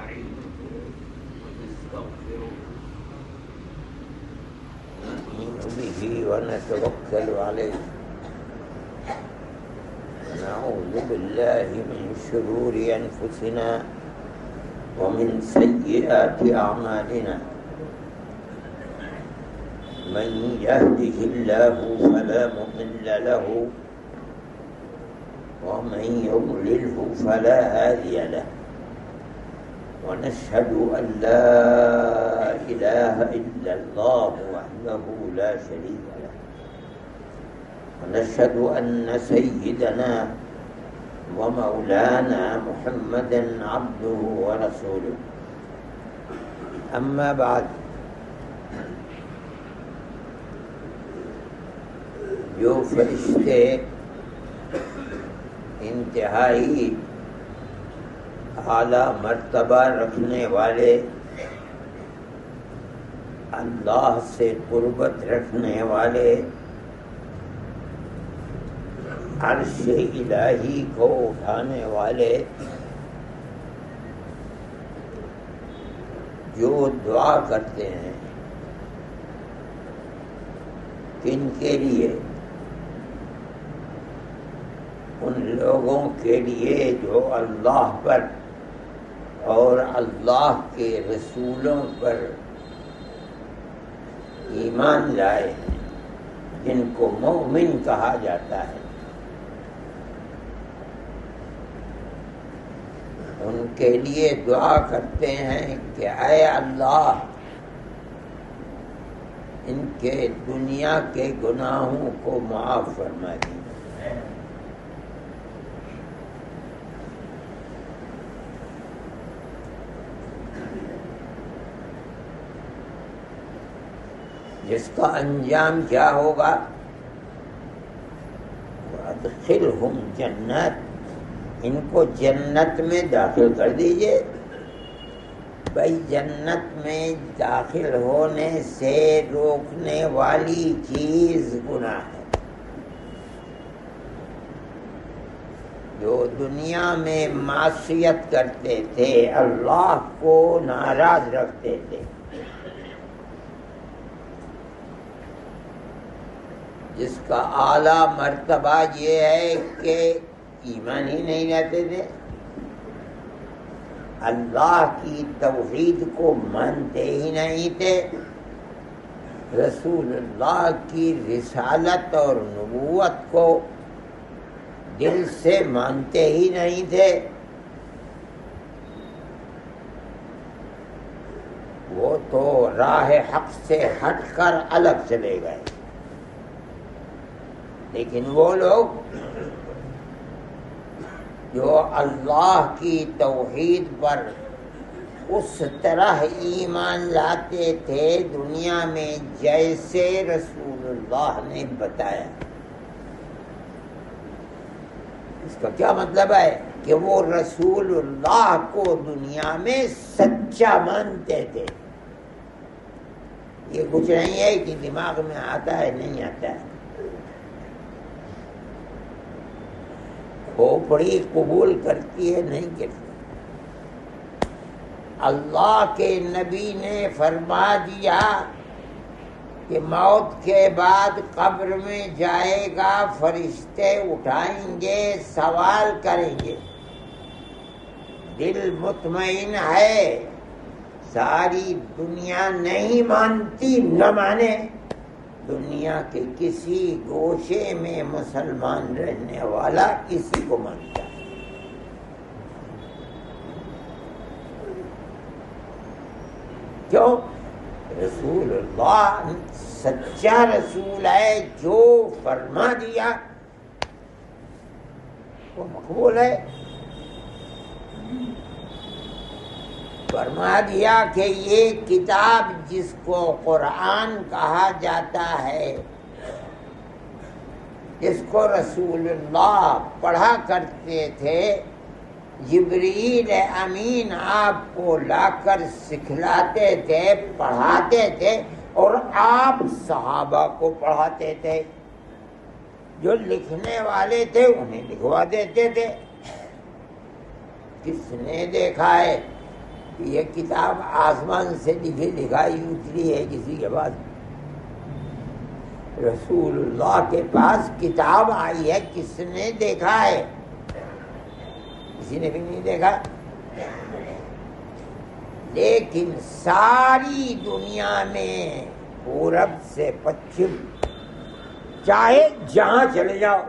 ونستعينه ونستغفره ونؤمن به ونتوكل عليه ونعوذ بالله من شرور أنفسنا ومن سيئات أعمالنا من يهده الله فلا مضل له ومن يضلله فلا هادي له ونشهد أن لا إله إلا الله وحده لا شريك له ونشهد أن سيدنا ومولانا محمدا عبده ورسوله أما بعد جو فرشتے انتہائی اعلیٰ مرتبہ رکھنے والے، اللہ سے قربت رکھنے والے، عرش الہی کو اٹھانے والے، جو دعا کرتے ہیں کن کے لیے؟ ان لوگوں کے لیے جو اللہ پر اور اللہ کے رسولوں پر ایمان لائے ہیں، جن کو مومن کہا جاتا ہے۔ ان کے لیے دعا کرتے ہیں کہ اے اللہ ان کے دنیا کے گناہوں کو معاف فرما دیجیے۔ جس کا انجام کیا ہوگا؟ وَأَدْخِلْهُمْ جنت، ان کو جنت میں داخل کر دیجئے۔ بھائی جنت میں داخل ہونے سے روکنے والی چیز گناہ ہے۔ جو دنیا میں معصیت کرتے تھے، اللہ کو ناراض رکھتے تھے، جس کا اعلیٰ مرتبہ یہ ہے کہ ایمان ہی نہیں لاتے تھے، اللہ کی توحید کو مانتے ہی نہیں تھے، رسول اللہ کی رسالت اور نبوت کو دل سے مانتے ہی نہیں تھے، وہ تو راہ حق سے ہٹ کر الگ چلے گئے۔ لیکن وہ لوگ جو اللہ کی توحید پر اس طرح ایمان لاتے تھے دنیا میں جیسے رسول اللہ نے بتایا، اس کا کیا مطلب ہے؟ کہ وہ رسول اللہ کو دنیا میں سچا مانتے تھے۔ یہ کچھ نہیں ہے کہ دماغ میں آتا ہے نہیں آتا ہے، کھوپڑی قبول کرتی ہے نہیں کرتی۔ اللہ کے نبی نے فرما دیا کہ موت کے بعد قبر میں جائے گا، فرشتے اٹھائیں گے، سوال کریں گے۔ دل مطمئن ہے، ساری دنیا نہیں مانتی، نہ مانے، دنیا کے کسی گوشے میں مسلمان رہنے والا اسی کو مانتا ہے۔ کیوں؟ رسول اللہ سچا رسول ہے، جو فرما دیا وہ مقبول ہے۔ فرما دیا کہ یہ کتاب جس کو قرآن کہا جاتا ہے، جس کو رسول اللہ پڑھا کرتے تھے، جبریل امین آپ کو لا کر سکھلاتے تھے، پڑھاتے تھے، اور آپ صحابہ کو پڑھاتے تھے۔ جو لکھنے والے تھے انہیں لکھوا دیتے تھے۔ کس نے دیکھا ہے یہ کتاب آسمان سے لکھائی اتری ہے کسی کے پاس؟ رسول اللہ کے پاس کتاب آئی ہے، کس نے دیکھا ہے؟ کسی نے بھی نہیں دیکھا۔ لیکن ساری دنیا میں پورب سے پچھم چاہے جہاں چلے جاؤ،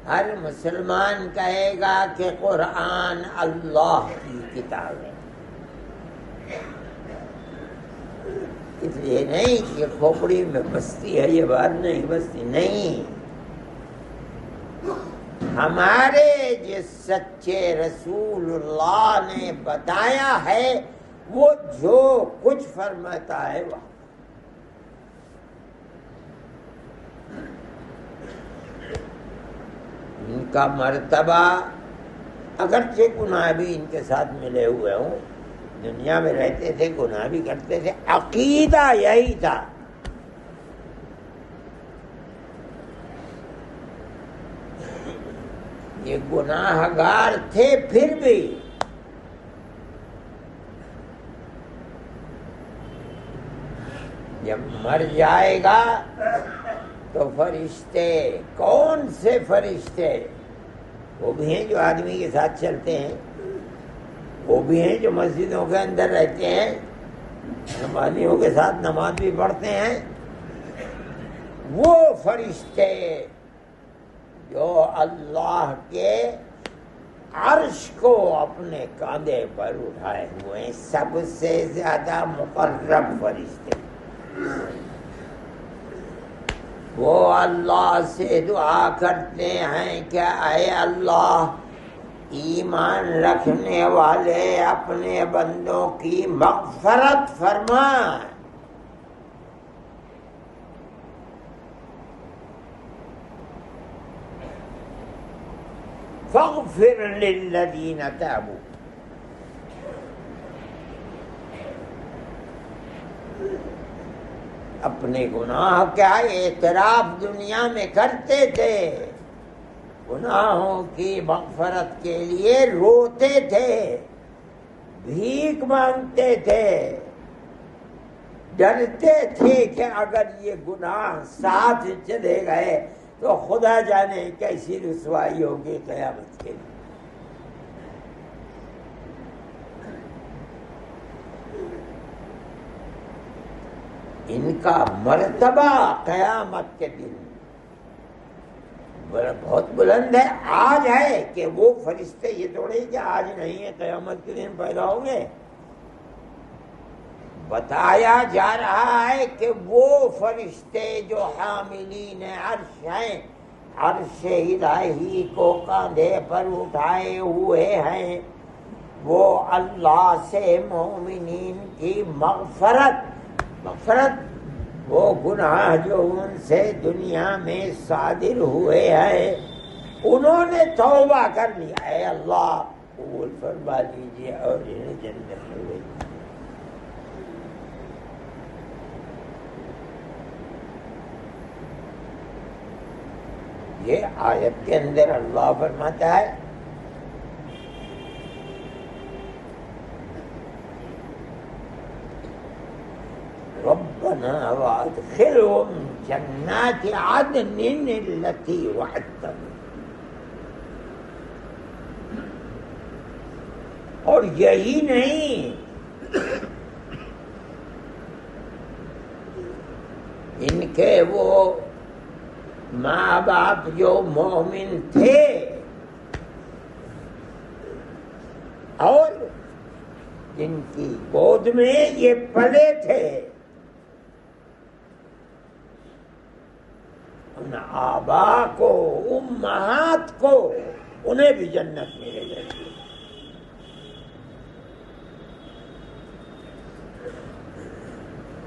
ہر مسلمان کہے گا کہ قرآن اللہ کی کتاب ہے۔ اس لیے نہیں کہ کھوپڑی میں بستی ہے یہ بات نہیں، بستی نہیں، ہمارے جس سچے رسول اللہ نے بتایا ہے وہ جو کچھ فرماتا ہے وہ ان کا مرتبہ، اگرچہ گناہ بھی ان کے ساتھ ملے ہوئے ہوں، دنیا میں رہتے تھے گناہ بھی کرتے تھے، عقیدہ یہی تھا۔ یہ گناہ گار تھے پھر بھی جب مر جائے گا تو فرشتے، کون سے فرشتے؟ وہ بھی ہیں جو آدمی کے ساتھ چلتے ہیں، وہ بھی ہیں جو مسجدوں کے اندر رہتے ہیں، نمازیوں کے ساتھ نماز بھی پڑھتے ہیں، وہ فرشتے جو اللہ کے عرش کو اپنے کاندھے پر اٹھائے ہوئے ہیں، سب سے زیادہ مقرب فرشتے، وہ اللہ سے دعا کرتے ہیں کہ اے اللہ، ایمان رکھنے والے اپنے بندوں کی مغفرت فرما۔ فاغفر للذین تابوا، اپنے گناہ کا اعتراف دنیا میں کرتے تھے، گناہوں کی مغفرت کے لیے روتے تھے، بھیک مانگتے تھے، ڈرتے تھے کہ اگر یہ گناہ ساتھ چلے گئے تو خدا جانے کیسی رسوائی ہوگی قیامت کے لیے۔ ان کا مرتبہ قیامت کے دن بہت بلند ہے۔ آج ہے کہ وہ فرشتے، یہ تھوڑے کہ آج نہیں ہے قیامت کے دن پیدا ہوں گے، بتایا جا رہا ہے کہ وہ فرشتے جو حاملین عرش ہیں، عرش الہی کو کاندھے پر اٹھائے ہوئے ہیں، وہ اللہ سے مومنین کی مغفرت، وہ گناہ جو ان سے دنیا میں صادر ہوئے ہیں انہوں نے توبہ کر لیا، اے اللہ قبول فرما لیجیے اور انہیں جنت میں بھیجیے۔ یہ آیت کے اندر اللہ فرماتا ہے ربنا وادخلهم جنات عدن التي وعدتهم، اور یہی نہیں، ان کے وہ ماں باپ جو مومن تھے اور جن کی گود میں یہ پلے تھے، ان آبا کو، امہات کو، انہیں بھی جنت ملے گی۔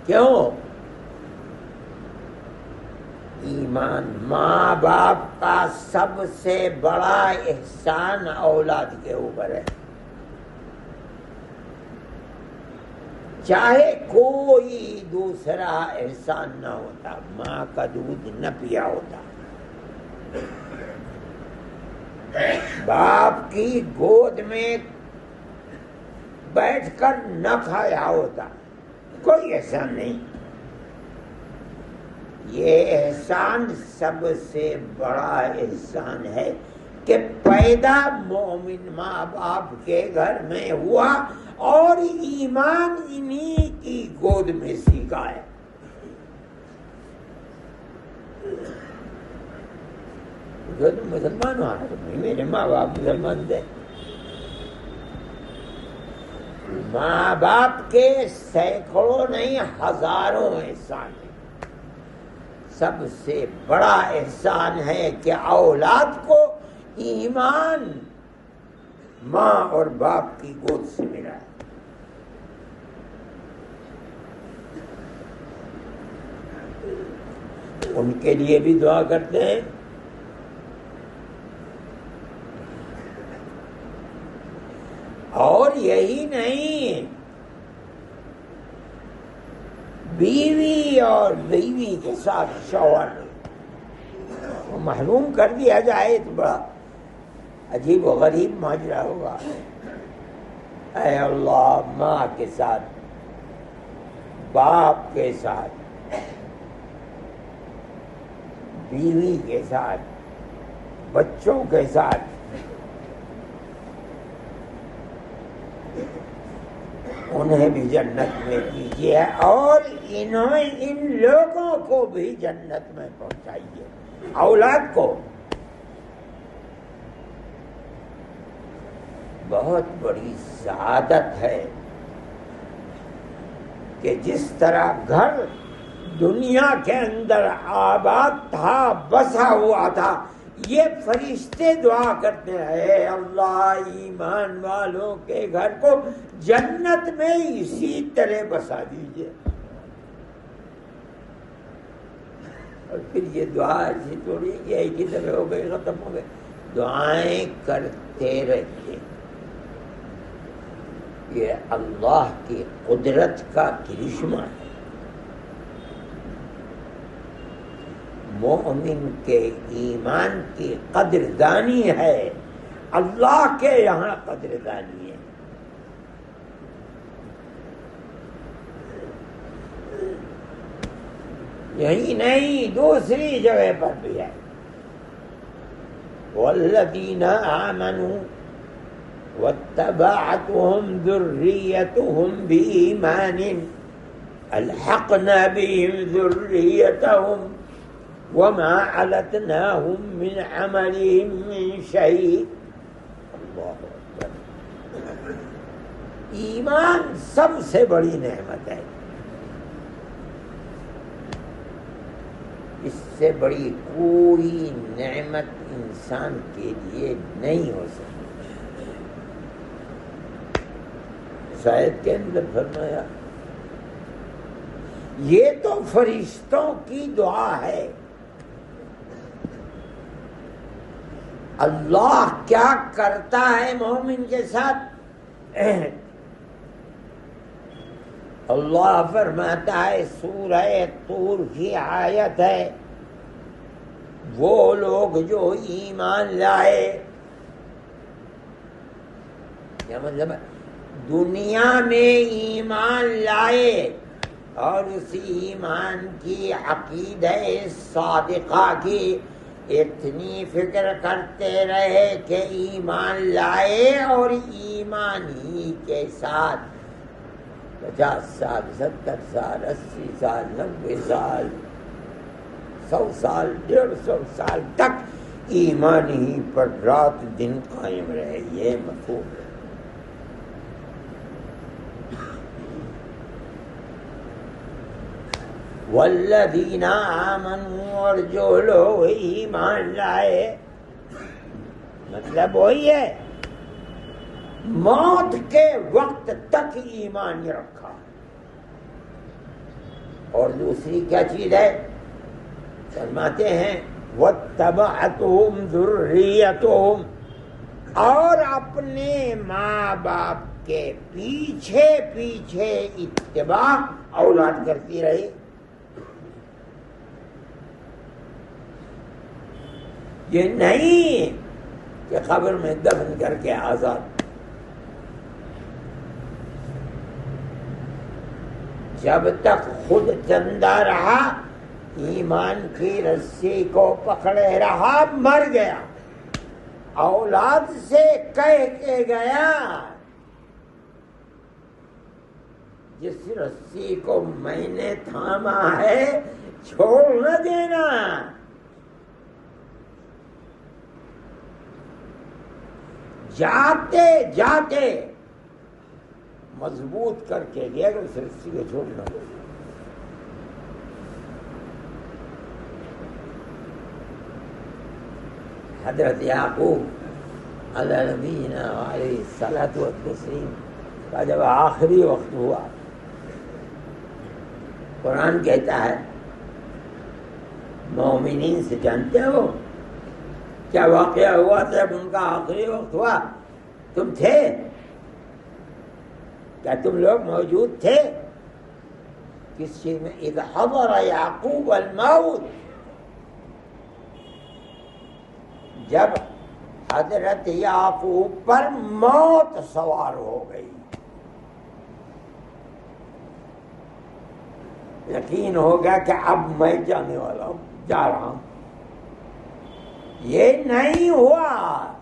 کیوں؟ ایمان، ماں باپ کا سب سے بڑا احسان اولاد کے اوپر ہے، چاہے کوئی دوسرا احسان نہ ہوتا، ماں کا دودھ نہ پیا ہوتا، باپ کی گود میں بیٹھ کر نہ کھایا ہوتا، کوئی احسان نہیں۔ یہ احسان سب سے بڑا احسان ہے کہ پیدا مومن ماں باپ کے گھر میں ہوا اور ایمان انہی کی گود میں سیکھا ہے۔ جو تم مسلمان ہو، میرے ماں باپ مسلمان تھے، ماں باپ کے سینکڑوں نہیں ہزاروں احسان ہیں۔ سب سے بڑا احسان ہے کہ اولاد کو ایمان ماں اور باپ کی گود سے ملا ہے۔ ان کے لیے بھی دعا کرتے ہیں۔ اور یہی نہیں، بیوی اور بیوی کے ساتھ شوہر کو محروم کر دیا جائے تو بڑا عجیب و غریب ماجرا ہوگا۔ اے اللہ، ماں کے ساتھ، باپ کے ساتھ، بیوی کے ساتھ، بچوں کے ساتھ انہیں بھی جنت میں دیجیے اور ان لوگوں کو بھی جنت میں پہنچائیے، اولاد کو۔ بہت بڑی سعادت ہے کہ جس طرح گھر دنیا کے اندر آباد تھا، بسا ہوا تھا، یہ فرشتے دعا کرتے ہیں، اللہ ایمان والوں کے گھر کو جنت میں اسی طرح بسا دیجیے۔ اور پھر یہ دعا ایسی تھوڑی کہ ایک ہی دفعہ ہو گئی ختم ہو گئے، دعائیں کرتے رہیے۔ یہ اللہ کی قدرت کا کرشمہ ہے۔ مومن کے ایمان کی قدردانی ہے، اللہ کے یہاں قدردانی ہے۔ یہی نہیں، دوسری جگہ پر بھی ہے، والذین آمنوا واتبعتهم ذریتهم بإیمان الحقنا بهم ذریتهم وما علتناهم من عملهم من شيء۔ اللہ اکبر، ایمان سب سے بڑی نعمت ہے، اس سے بڑی کوئی نعمت انسان کے لیے نہیں ہو سکتی۔ شاید کے اندر فرمایا یہ تو فرشتوں کی دعا ہے۔ اللہ کیا کرتا ہے مومن کے ساتھ؟ اللہ فرماتا ہے، سورہ طور کی آیت ہے، وہ لوگ جو ایمان لائے، کیا مطلب ہے؟ دنیا میں ایمان لائے اور اس ایمان کی عقیدہ صادقہ کی اتنی فکر کرتے رہے کہ ایمان لائے اور ایمان ہی کے ساتھ 50 سال 70 سال 80 سال 90 سال 100 سال 150 سال تک ایمان ہی پر رات دن قائم رہے، یہ مفہوم ہے۔ والذین آمنوا، اور جو لوگ ایمان لائے، مطلب وہی ہے موت کے وقت تک ایمان رکھا۔ اور دوسری کیا چیز ہے؟ فرماتے ہیں واتبعتهم ذریتهم، اور اپنے ماں باپ کے پیچھے پیچھے اتباع اولاد کرتی رہی۔ یہ نہیں کہ قبر میں دفن کر کے آزاد، جب تک خود زندہ رہا ایمان کی رسی کو پکڑے رہا، مر گیا، اولاد سے کہہ کے گیا جس رسی کو میں نے تھاما ہے چھوڑ نہ دینا۔ جاتے جاتے مضبوط کر کے گیا کہ اس رسی کو چھوڑنا۔ حضرت یعقوب علیہ نبینا علیہ الصلاۃ والتسلیم کا جب آخری وقت ہوا، قرآن کہتا ہے مومنین سے جانتے ہو کیا واقعہ ہوا تھا جب ان کا آخری وقت ہوا؟ تم تھے کیا؟ تم لوگ موجود تھے؟ کس چیز میں؟ اذ حضر یعقوب الموت، جب حضرت یعقوب پر موت سوار ہو گئی، یقین ہو گیا کہ اب میں جانے والا ہوں، جا رہا ہوں۔ یہ نہیں ہوا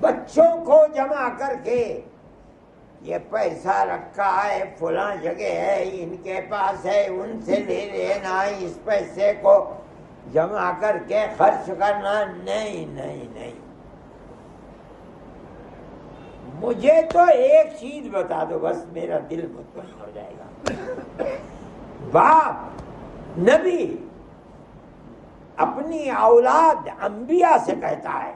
بچوں کو جمع کر کے یہ پیسہ رکھا ہے فلاں جگہ ہے، ان کے پاس ہے، ان سے لے لینا، اس پیسے کو جمع کر کے خرچ کرنا، نہیں نہیں نہیں۔ مجھے تو ایک چیز بتا دو بس، میرا دل مطمئن ہو جائے گا۔ باپ نبی اپنی اولاد انبیاء سے کہتا ہے،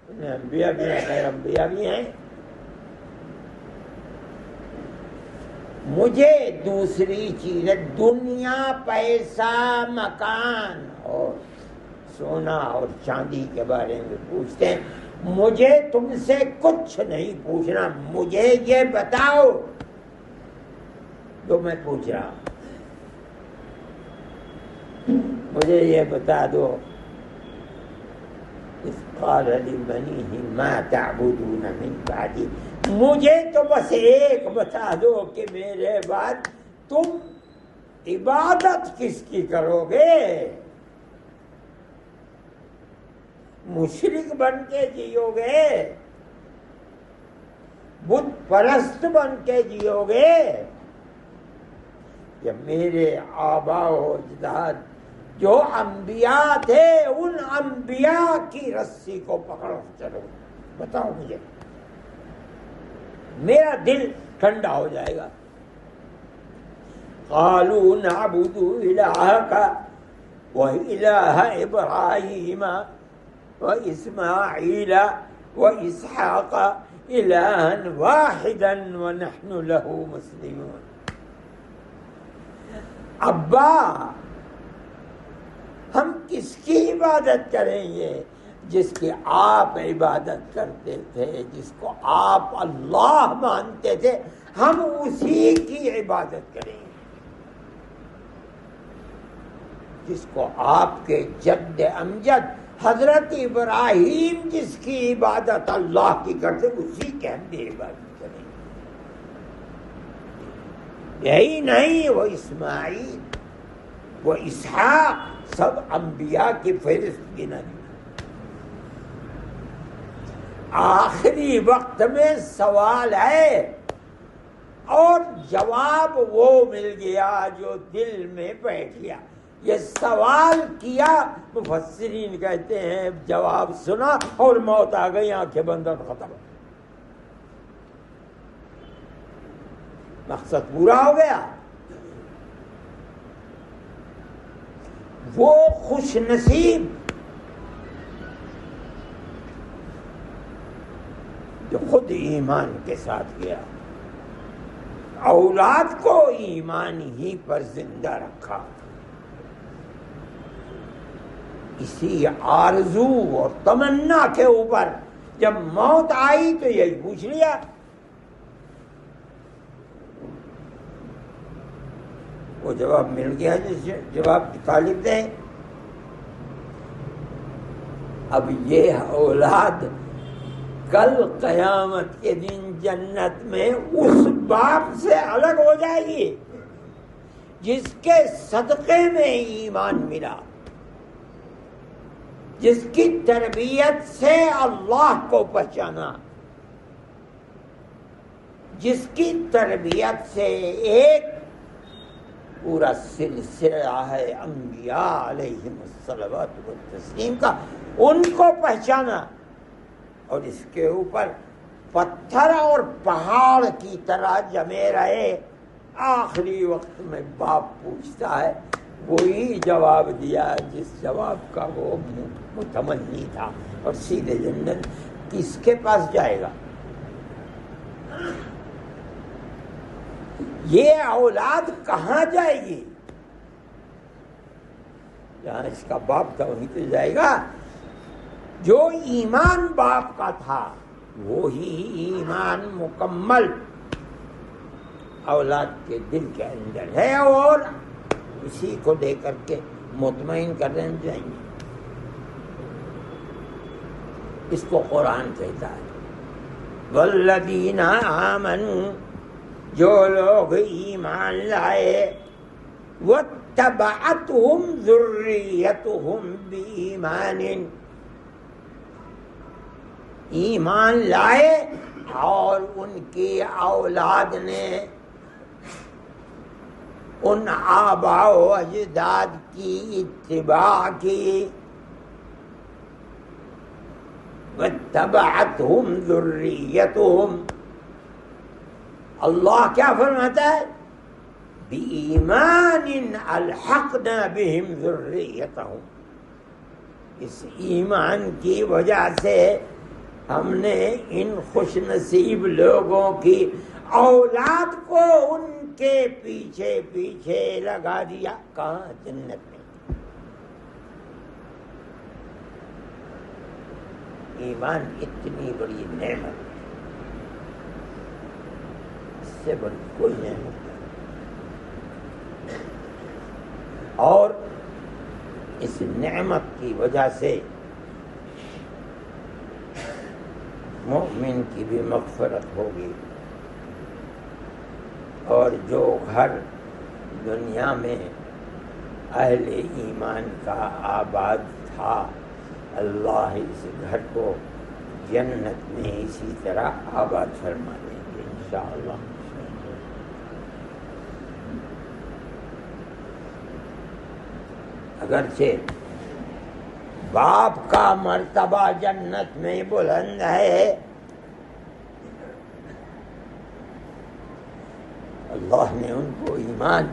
انبیاء بھی ہیں، غیر انبیاء بھی ہیں، مجھے دوسری چیز دنیا، پیسہ، مکان اور سونا اور چاندی کے بارے میں پوچھتے ہیں، مجھے تم سے کچھ نہیں پوچھنا، مجھے یہ بتاؤ جو میں پوچھ رہا ہوں، مجھے یہ بتا دو۔ اذ قال لبنیہ ما تعبدون من بعدی، مجھے تو بس ایک بتا دو کہ میرے بعد تم عبادت کس کی کرو گے؟ مشرک بن کے جیو گے؟ بت پرست بن کے جیو گے؟ کہ میرے آباء و اجداد جو انبیاء تھے ان انبیاء کی رسی کو پکڑو چلو، بتاؤ مجھے، میرا دل ٹھنڈا ہو جائے گا۔ قالوا نعبد الہک والہ ابراہیم واسماعیل واسحاق الہا واحدا ونحن له مسلمون۔ ابا ہم کس کی عبادت کریں گے؟ جس کی آپ عبادت کرتے تھے، جس کو آپ اللہ مانتے تھے، ہم اسی کی عبادت کریں گے۔ جس کو آپ کے جد امجد حضرت ابراہیم جس کی عبادت اللہ کی کرتے، اسی کی ہم بھی عبادت کریں گے۔ یہی نہیں، وہ اسماعیل، وہ اسحاق، سب انبیاء کی فہرست گنا دی۔ آخری وقت میں سوال ہے اور جواب وہ مل گیا جو دل میں بیٹھ گیا۔ یہ سوال کیا، مفسرین کہتے ہیں جواب سنا اور موت آ گئی، آنکھیں بند اور ختم، مقصد پورا ہو گیا۔ وہ خوش نصیب جو خود ایمان کے ساتھ گیا، اولاد کو ایمان ہی پر زندہ رکھا، اسی آرزو اور تمنا کے اوپر جب موت آئی تو یہی پوچھ لیا۔ وہ جواب مل گیا جس جواب کی طالب تھے۔ اب یہ اولاد کل قیامت کے دن جنت میں اس باپ سے الگ ہو جائے گی جس کے صدقے میں ایمان ملا، جس کی تربیت سے اللہ کو پہچانا، جس کی تربیت سے ایک پورا سلسلہ ہے انبیاء علیہم الصلوات والتسلیم کا، ان کو پہچانا، اور اس کے اوپر پتھر اور پہاڑ کی طرح جمے رہے۔ آخری وقت میں باپ پوچھتا ہے، وہی جواب دیا جس جواب کا وہ متمنی تھا، اور سیدھے جنت کس کے پاس جائے گا؟ یہ اولاد کہاں جائے گی؟ جہاں اس کا باپ تھا وہیں تو جائے گا۔ جو ایمان باپ کا تھا وہی ایمان مکمل اولاد کے دل کے اندر ہے، اور اسی کو دے کر کے مطمئن کرنے جائیں گے۔ اس کو قرآن کہتا ہے والذین آمنوا، جو لوگ ایمان لائے، واتبعتہم ذریتہم بایمان، ایمان لائے اور ان کی اولاد نے ان آباء و اجداد کی اتباع کی، واتبعتہم ذریتہم، اللہ کیا فرماتا ہے؟ بِإِيمَانٍ أَلْحَقْنَا بِهِمْ ذُرِّيَّتَهُمْ، اس ایمان کی وجہ سے ہم نے ان خوش نصیب لوگوں کی اولاد کو ان کے پیچھے پیچھے لگا دیا۔ کہاں؟ جنت میں۔ ایمان اتنی بڑی نعمت، اس سے بڑی کوئی نعمت نہیں، اور اس نعمت کی وجہ سے مومن کی بھی مغفرت ہوگی، اور جو گھر دنیا میں اہل ایمان کا آباد تھا، اللہ اس گھر کو جنت میں اسی طرح آباد فرما دیں گے انشاءاللہ۔ اگرچہ باپ کا مرتبہ جنت میں بلند ہے، اللہ نے ان کو ایمان،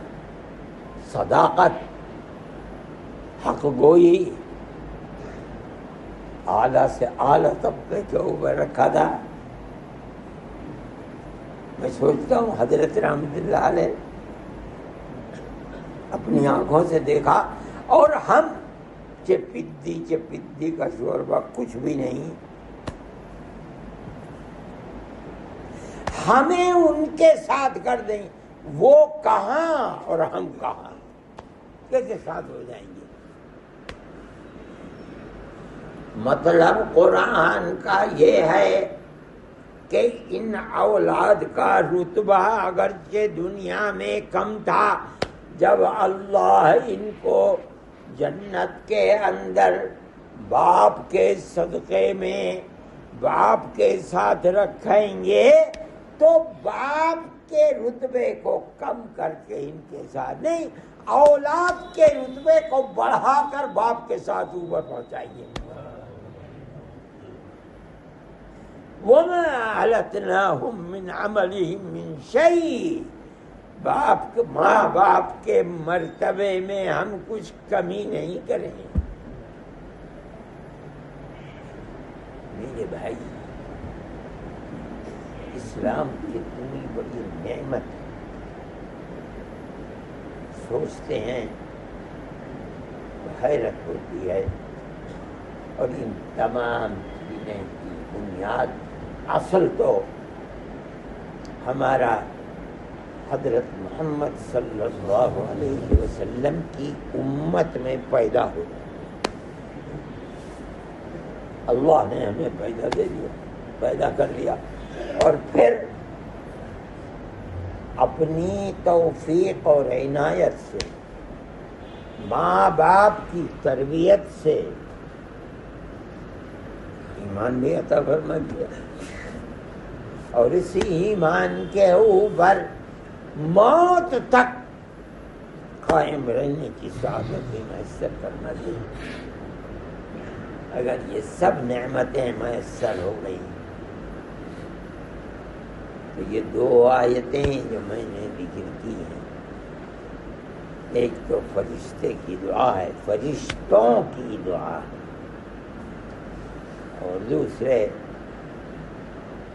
صداقت، حق گوئی اعلیٰ سے اعلیٰ طبقے کے اوپر رکھا تھا۔ میں سوچتا ہوں حضرت رحمت اللہ علیہ اپنی آنکھوں سے دیکھا، اور ہم چپدی کا شوربہ کچھ بھی نہیں، ہمیں ان کے ساتھ کر دیں، وہ کہاں اور ہم کہاں، کیسے ساتھ ہو جائیں گے؟ مطلب قرآن کا یہ ہے کہ ان اولاد کا رتبہ اگرچہ دنیا میں کم تھا، جب اللہ ان کو جنت کے اندر باپ کے صدقے میں باپ کے ساتھ رکھیں گے، تو باپ کے رتبے کو کم کر کے ان کے ساتھ نہیں، اولاد کے رتبے کو بڑھا کر باپ کے ساتھ اوپر پہنچائیے۔ وَمَا أَلَتْنَاهُمْ مِنْ عَمَلِهِمْ مِنْ شَيْءٍ، ماں باپ کے مرتبے میں ہم کچھ کمی نہیں کریں۔ میرے بھائی، اسلام کتنی بڑی نعمت ہے، سوچتے ہیں حیرت ہوتی ہے، اور ان تمام چیزیں کی بنیاد، اصل تو ہمارا حضرت محمد صلی اللہ علیہ وسلم کی امت میں پیدا ہو، اللہ نے ہمیں پیدا دے دیا، پیدا کر لیا، اور پھر اپنی توفیق اور عنایت سے، ماں باپ کی تربیت سے ایمان بھی عطا فرما دیا، اور اسی ایمان کے اوپر موت تک قائم رہنے کی سعادت بھی میسر کرنا دی۔ اگر یہ سب نعمتیں میسر ہو گئی تو یہ دو آیتیں جو میں نے ذکر کی ہیں، ایک تو فرشتے کی دعا ہے، فرشتوں کی دعا ہے، اور دوسرے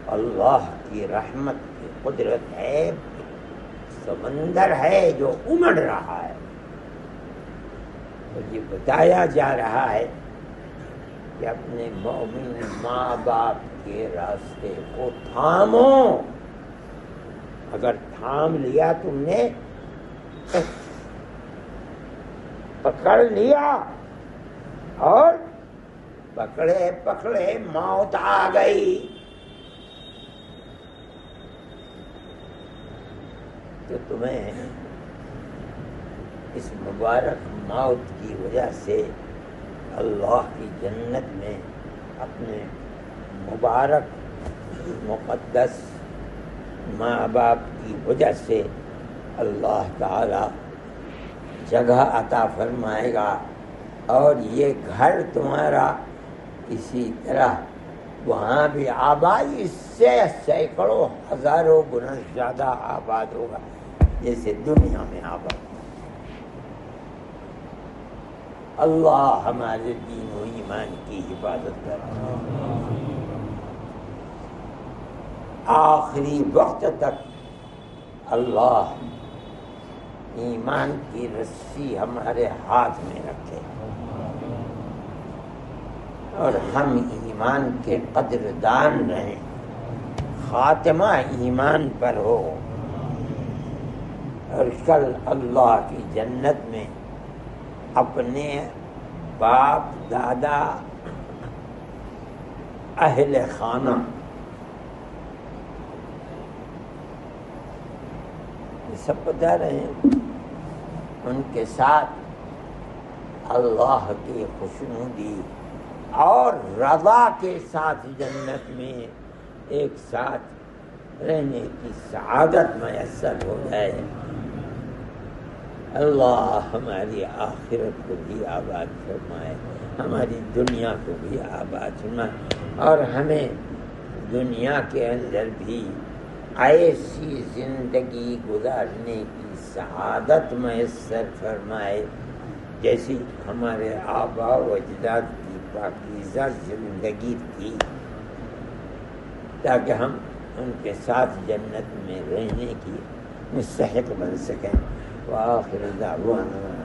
اللہ کی رحمت کی قدرت ہے، سمندر ہے جو امڑ رہا ہے، اور یہ بتایا جا رہا ہے کہ اپنے مومن ماں باپ کے راستے کو تھامو۔ اگر تھام لیا تم نے، پکڑ لیا، اور پکڑے پکڑے موت آ گئی تو تمہیں اس مبارک موت کی وجہ سے اللہ کی جنت میں اپنے مبارک مقدس ماں باپ کی وجہ سے اللہ تعالی جگہ عطا فرمائے گا، اور یہ گھر تمہارا اسی طرح وہاں بھی آبائی اس سے سینکڑوں ہزاروں گنا زیادہ آباد ہوگا جیسے دنیا میں آباد۔ اللہ ہمارے دین و ایمان کی حفاظت کرے، آخری وقت تک اللہ ایمان کی رسی ہمارے ہاتھ میں رکھے، اور ہم ایمان کے قدردان رہیں، خاتمہ ایمان پر ہو، اور کل اللہ کی جنت میں اپنے باپ دادا اہل خانہ یہ سب بتا رہے ہیں، ان کے ساتھ اللہ کی خوشنودی اور رضا کے ساتھ جنت میں ایک ساتھ رہنے کی سعادت میسر ہو جائے۔ اللہ ہماری آخرت کو بھی آباد فرمائے، ہماری دنیا کو بھی آباد فرمائے، اور ہمیں دنیا کے اندر بھی ایسی زندگی گزارنے کی سعادت میسر فرمائے جیسی ہمارے آباء و اجداد کی پاکیزہ زندگی تھی، تاکہ ہم ان کے ساتھ جنت میں رہنے کی مستحق بن سکیں۔ وآخر دعوانا